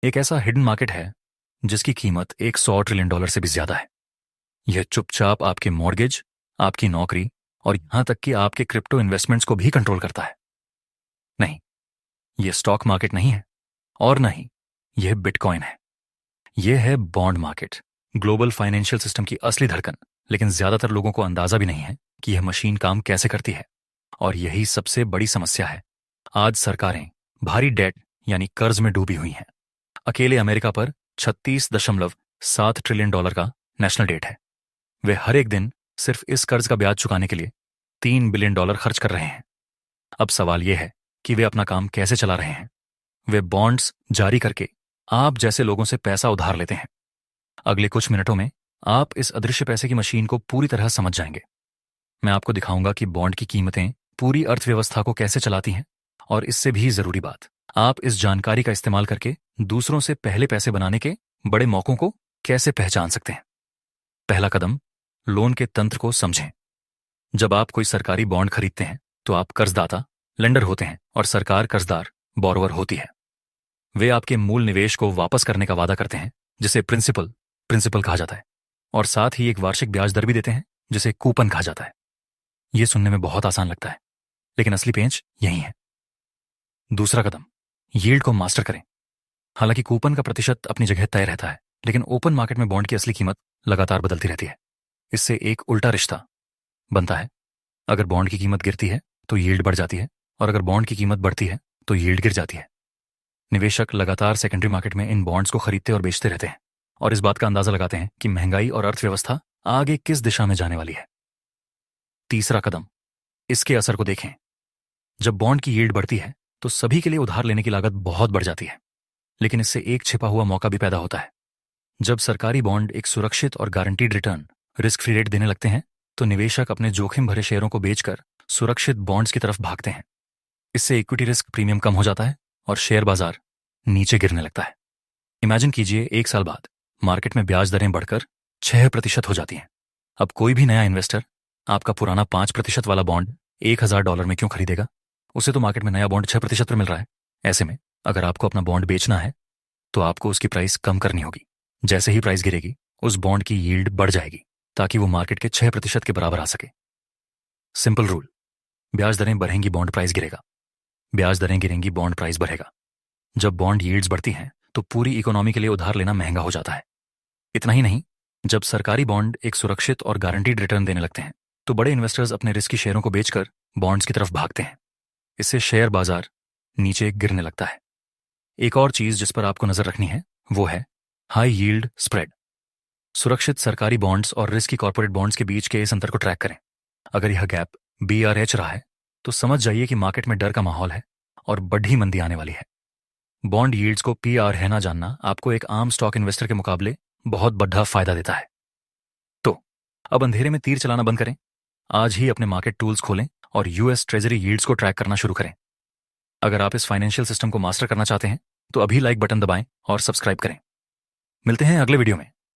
एक ऐसा hidden market है जिसकी कीमत $100 ट्रिलियन से भी ज्यादा है। यह चुपचाप आपके मॉर्गेज, आपकी नौकरी और यहां तक कि आपके क्रिप्टो इन्वेस्टमेंट्स को भी कंट्रोल करता है। नहीं, यह स्टॉक मार्केट नहीं है और न ही यह बिटकॉइन है। यह है bond market, global financial system की असली धड़कन। लेकिन ज्यादातर लोगों को अंदाजा भी नहीं है कि यह मशीन काम कैसे करती है। और यही सबसे बड़ी समस्या है। आज सरकारें भारी डेट यानी कर्ज में डूबी हुई हैं। अकेले अमेरिका पर $36.7 ट्रिलियन का नेशनल डेट है। वे हर एक दिन सिर्फ इस कर्ज का ब्याज चुकाने के लिए $3 बिलियन खर्च कर रहे हैं। अब सवाल यह है कि वे अपना काम कैसे चला रहे हैं। वे बॉन्ड्स जारी करके आप जैसे लोगों से पैसा उधार लेते हैं। अगले कुछ मिनटों में आप इस अदृश्य पैसे की मशीन को पूरी तरह समझ जाएंगे। मैं आपको दिखाऊंगा कि बॉन्ड की कीमतें पूरी अर्थव्यवस्था को कैसे चलाती हैं, और इससे भी जरूरी बात, आप इस जानकारी का इस्तेमाल करके दूसरों से पहले पैसे बनाने के बड़े मौकों को कैसे पहचान सकते हैं। पहला कदम, लोन के तंत्र को समझें। जब आप कोई सरकारी बॉन्ड खरीदते हैं तो आप कर्जदाता, लेंडर होते हैं और सरकार कर्जदार, बोरोवर होती है। वे आपके मूल निवेश को वापस करने का वादा करते हैं, जिसे प्रिंसिपल प्रिंसिपल कहा जाता है, और साथ ही एक वार्षिक ब्याज दर भी देते हैं, जिसे कूपन कहा जाता है। यह सुनने में बहुत आसान लगता है, लेकिन असली पेंच यही है। दूसरा कदम, यील्ड को मास्टर करें। हालांकि कूपन का प्रतिशत अपनी जगह तय रहता है, लेकिन ओपन मार्केट में बॉन्ड की असली कीमत लगातार बदलती रहती है। इससे एक उल्टा रिश्ता बनता है। अगर बॉन्ड की कीमत गिरती है तो यील्ड बढ़ जाती है, और अगर बॉन्ड की कीमत बढ़ती है तो यील्ड गिर जाती है। निवेशक लगातार सेकेंडरी मार्केट में इन बॉन्ड्स को खरीदते और बेचते रहते हैं, और इस बात का अंदाजा लगाते हैं कि महंगाई और अर्थव्यवस्था आगे किस दिशा में जाने वाली है। तीसरा कदम, इसके असर को देखें। जब बॉन्ड की यील्ड बढ़ती है तो सभी के लिए उधार लेने की लागत बहुत बढ़ जाती है, लेकिन इससे एक छिपा हुआ मौका भी पैदा होता है। जब सरकारी बॉन्ड एक सुरक्षित और guaranteed return, risk free rate देने लगते हैं, तो निवेशक अपने जोखिम भरे शेयरों को बेचकर सुरक्षित बॉन्ड्स की तरफ भागते हैं। इससे इक्विटी रिस्क प्रीमियम कम हो जाता है और शेयर बाजार नीचे गिरने लगता है। इमेजिन कीजिए, 1 साल बाद मार्केट में ब्याज दरें बढ़कर 6% हो जाती हैं। अब कोई भी नया इन्वेस्टर आपका पुराना 5% वाला बॉन्ड $1,000 में क्यों खरीदेगा? उसे तो मार्केट में नया बॉन्ड 6% पर मिल रहा है। ऐसे में अगर आपको अपना बॉन्ड बेचना है तो आपको उसकी प्राइस कम करनी होगी। जैसे ही प्राइस गिरेगी, उस बॉन्ड की यील्ड बढ़ जाएगी, ताकि वो मार्केट के 6% के बराबर आ सके। सिंपल रूल, ब्याज दरें बढ़ेंगी, बॉन्ड प्राइस गिरेगा। ब्याज दरें गिरेंगी, बॉन्ड प्राइस बढ़ेगा। जब बॉन्ड यील्ड्स बढ़ती हैं तो पूरी इकोनॉमी के लिए उधार लेना महंगा हो जाता है। इतना ही नहीं, जब सरकारी बॉन्ड एक सुरक्षित और गारंटीड रिटर्न देने लगते हैं तो बड़े इन्वेस्टर्स अपने रिस्की शेयरों को बेचकर बॉन्ड्स की तरफ भागते हैं। इससे शेयर बाजार नीचे गिरने लगता है। एक और चीज जिस पर आपको नजर रखनी है वो है हाई यील्ड स्प्रेड। सुरक्षित सरकारी बॉन्ड्स और रिस्की कॉर्पोरेट बॉन्ड्स के बीच के इस अंतर को ट्रैक करें। अगर यह गैप BRH रहा है तो समझ जाइए कि मार्केट में डर का माहौल है और बड़ी मंदी आने वाली है। बॉन्ड यील्ड्स को PR है ना जानना आपको एक आम स्टॉक इन्वेस्टर के मुकाबले बहुत बड़ा फायदा देता है। तो अब अंधेरे में तीर चलाना बंद करें। आज ही अपने मार्केट टूल्स खोलें और US ट्रेजरी यील्ड्स को ट्रैक करना शुरू करें। अगर आप इस फाइनेंशियल सिस्टम को मास्टर करना चाहते हैं तो अभी लाइक बटन दबाएं और सब्सक्राइब करें। मिलते हैं अगले वीडियो में।